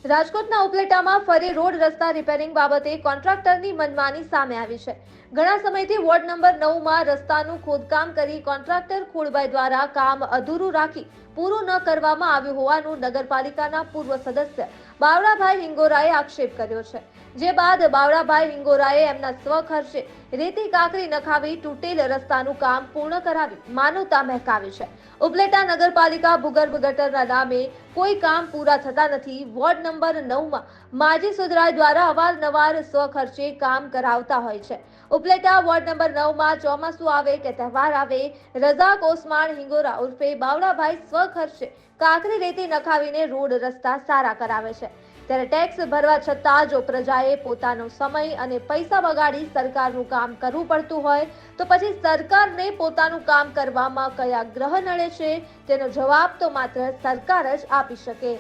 રાજકોટના ઉપલેટામાં ફરી રોડ રસ્તા રિપેરિંગ બાબતે કોન્ટ્રાક્ટરની મનમાની સામે આવી છે. ઘણા સમયથી વોર્ડ નંબર 9માં રસ્તાનું ખોદકામ કરી કોન્ટ્રાક્ટર ખોડભાઈ દ્વારા કામ અધૂરું રાખી પૂરું ન કરવામાં આવ્યું હોવાનું નગરપાલિકાના પૂર્વ સદસ્ય બાવળાભાઈ હિંગોરાએ આક્ષેપ કર્યો છે. જે બાદ બાવળાભાઈ હિંગોરાએ એમના સ્વખર્ચે રેતી કાંકરી નખાવી તૂટેલ રસ્તાનું કામ પૂર્ણ કરાવી માનવતા મહેકાવી છે. ઉપલેટા નગરપાલિકા ભૂગર્ભ ગટરના નામે કોઈ કામ પૂરા થતા નથી. વોર્ડ નંબર 9માં માજી સુધરાઈ દ્વારા અવારનવાર સ્વખર્ચે કામ કરાવતા હોય છે. ઉપલેટા વોર્ડ નંબર 9માં ચોમાસું આવે કે તહેવાર આવે રઝાક ઓસમાણ હિંગોરા ઉર્ફે બાવળાભાઈ સ્વખર્ચે કાંકરી રેતી નખાવીને રોડ રસ્તા સારા કરાવે છે. ત્યારે ટેક્સ ભરવા છતાં જો પ્રજાએ પોતાનો સમય અને પૈસા બગાડી સરકારનું કામ કરવું પડતું હોય તો પછી સરકારને પોતાનું કામ કરવામાં કયા ગ્રહ નડે છે તેનો જવાબ તો માત્ર સરકાર જ આપી શકે.